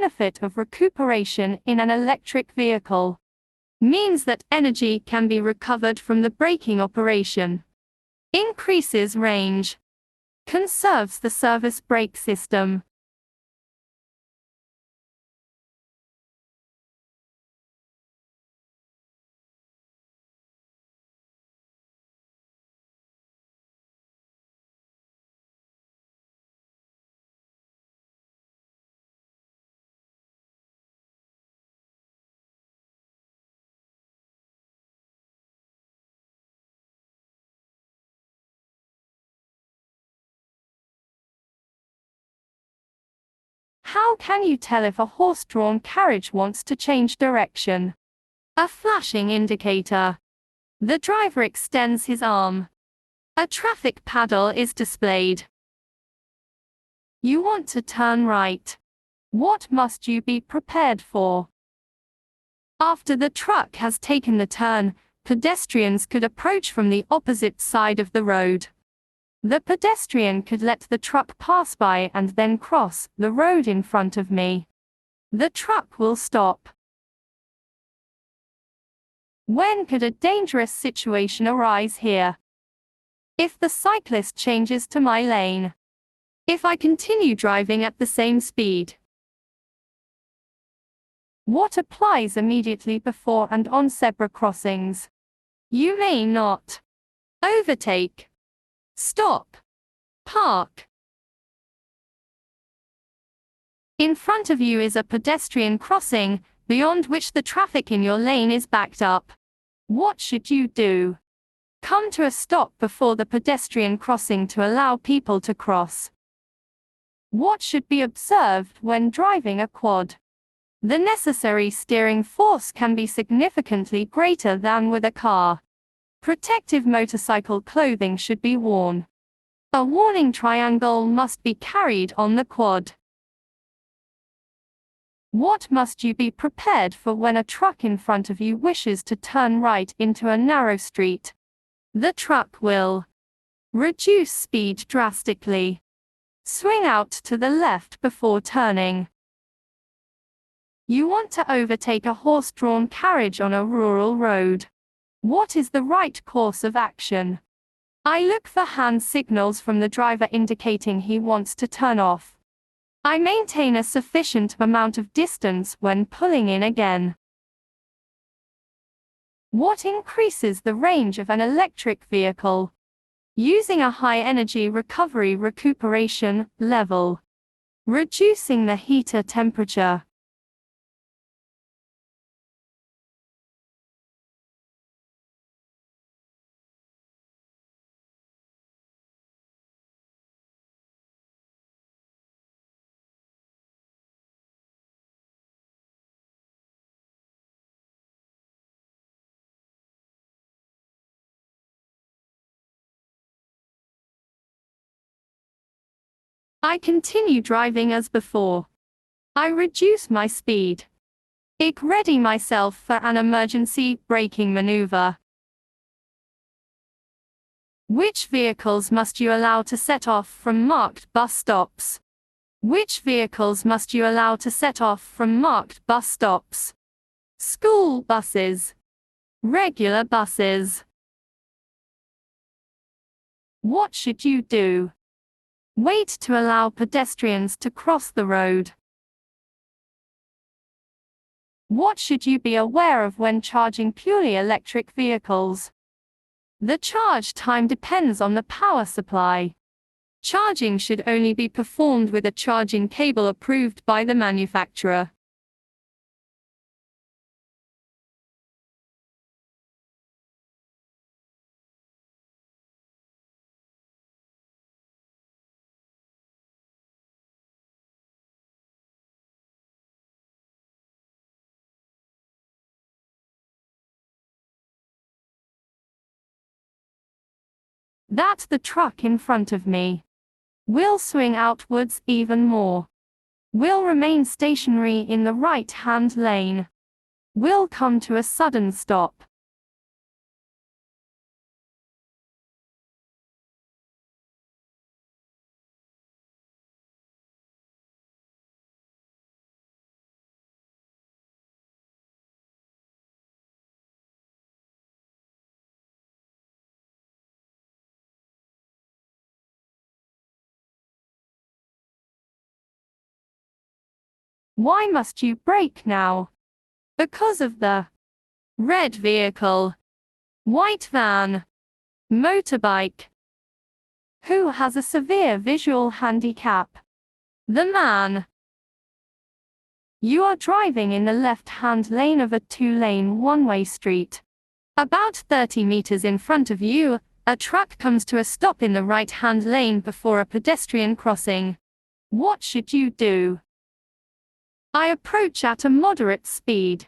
benefit of recuperation in an electric vehicle. Means that energy can be recovered from the braking operation. Increases range. Conserves the service brake system. How can you tell if a horse-drawn carriage wants to change direction? A flashing indicator. The driver extends his arm. A traffic paddle is displayed. You want to turn right. What must you be prepared for? After the truck has taken the turn, pedestrians could approach from the opposite side of the road. The pedestrian could let the truck pass by and then cross the road in front of me. The truck will stop. When could a dangerous situation arise here? If the cyclist changes to my lane. If I continue driving at the same speed. What applies immediately before and on zebra crossings? You may not overtake, stop, park. In front of you is a pedestrian crossing, beyond which the traffic in your lane is backed up. What should you do? Come to a stop before the pedestrian crossing to allow people to cross. What should be observed when driving a quad? The necessary steering force can be significantly greater than with a car. Protective motorcycle clothing should be worn. A warning triangle must be carried on the quad. What must you be prepared for when a truck in front of you wishes to turn right into a narrow street? The truck will reduce speed drastically. Swing out to the left before turning. You want to overtake a horse-drawn carriage on a rural road. What is the right course of action? I look for hand signals from the driver indicating he wants to turn off. I maintain a sufficient amount of distance when pulling in again. What increases the range of an electric vehicle? Using a high-energy recovery recuperation level. Reducing the heater temperature. I continue driving as before. I reduce my speed. I ready myself for an emergency braking maneuver. Which vehicles must you allow to set off from marked bus stops? Which vehicles must you allow to set off from marked bus stops? School buses. Regular buses. What should you do? Wait to allow pedestrians to cross the road. What should you be aware of when charging purely electric vehicles? The charge time depends on the power supply. Charging should only be performed with a charging cable approved by the manufacturer. That the truck in front of me will swing outwards even more. Will remain stationary in the right-hand lane. Will come to a sudden stop. Why must you brake now? Because of the red vehicle, white van, motorbike. Who has a severe visual handicap? The man. You are driving in the left-hand lane of a two-lane one-way street. About 30 meters in front of you, a truck comes to a stop in the right-hand lane before a pedestrian crossing. What should you do? I approach at a moderate speed.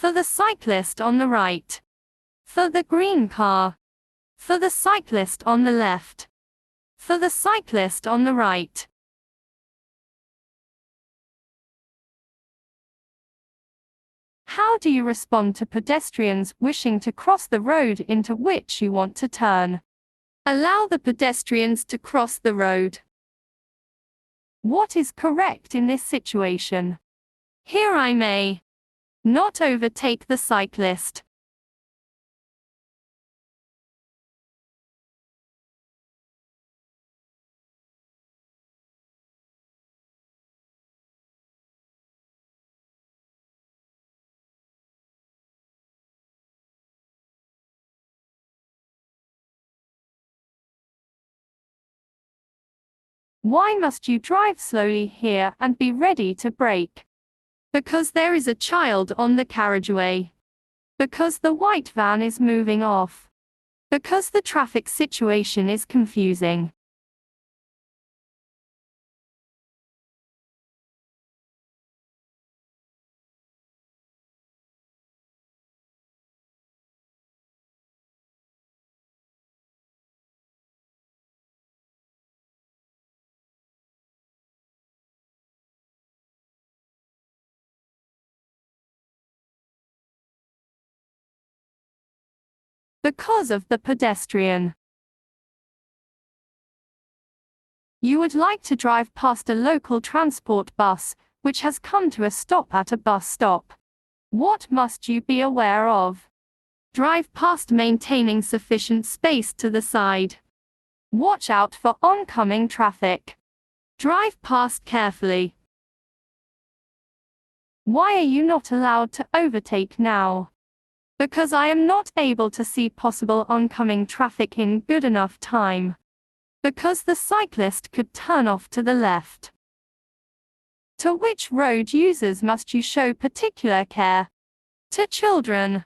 For the cyclist on the right. For the green car. For the cyclist on the left. For the cyclist on the right. How do you respond to pedestrians wishing to cross the road into which you want to turn? Allow the pedestrians to cross the road. What is correct in this situation? Here I may not overtake the cyclist. Why must you drive slowly here and be ready to brake? Because there is a child on the carriageway. Because the white van is moving off. Because the traffic situation is confusing. Because of the pedestrian. You would like to drive past a local transport bus, which has come to a stop at a bus stop. What must you be aware of? Drive past maintaining sufficient space to the side. Watch out for oncoming traffic. Drive past carefully. Why are you not allowed to overtake now? Because I am not able to see possible oncoming traffic in good enough time. Because the cyclist could turn off to the left. To which road users must you show particular care? To children.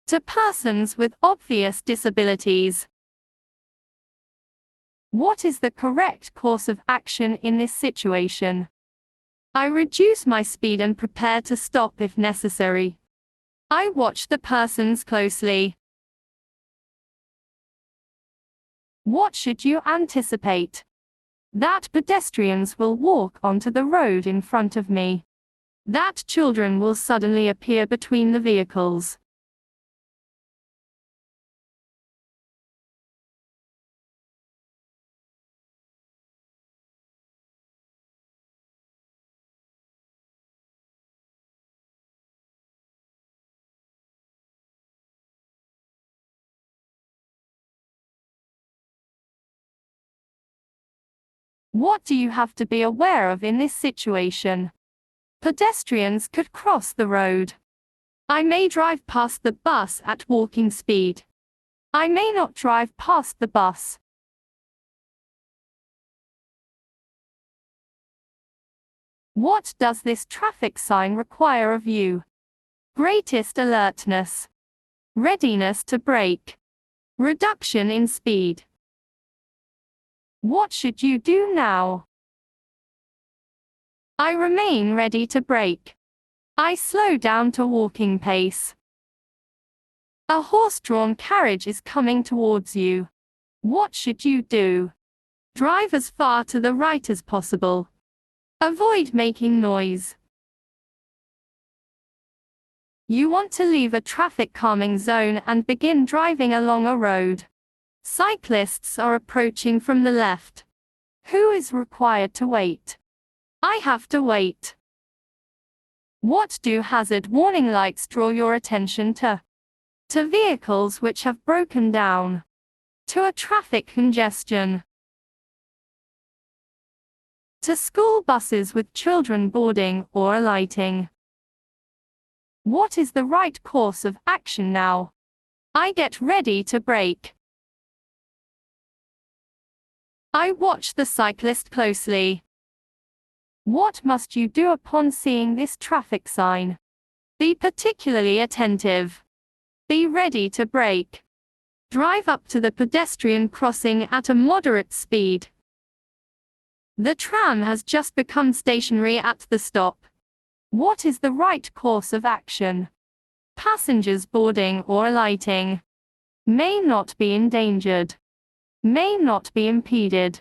To persons with obvious disabilities. What is the correct course of action in this situation? I reduce my speed and prepare to stop if necessary. I watch the persons closely. What should you anticipate? That pedestrians will walk onto the road in front of me. That children will suddenly appear between the vehicles. What do you have to be aware of in this situation? Pedestrians could cross the road. I may drive past the bus at walking speed. I may not drive past the bus. What does this traffic sign require of you? Greatest alertness. Readiness to brake. Reduction in speed. What should you do now? I remain ready to brake. I slow down to walking pace. A horse-drawn carriage is coming towards you. What should you do? Drive as far to the right as possible. Avoid making noise. You want to leave a traffic calming zone and begin driving along a road. Cyclists are approaching from the left. Who is required to wait? I have to wait. What do hazard warning lights draw your attention to? To vehicles which have broken down. To a traffic congestion. To school buses with children boarding or alighting. What is the right course of action now? I get ready to brake. I watch the cyclist closely. What must you do upon seeing this traffic sign? Be particularly attentive. Be ready to brake. Drive up to the pedestrian crossing at a moderate speed. The tram has just become stationary at the stop. What is the right course of action? Passengers boarding or alighting may not be endangered, may not be impeded.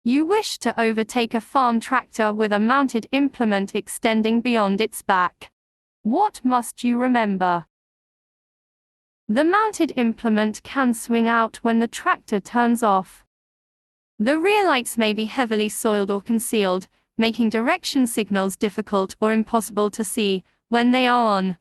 You wish to overtake a farm tractor with a mounted implement extending beyond its back. What must you remember? The mounted implement can swing out when the tractor turns off. The rear lights may be heavily soiled or concealed, making direction signals difficult or impossible to see when they are on.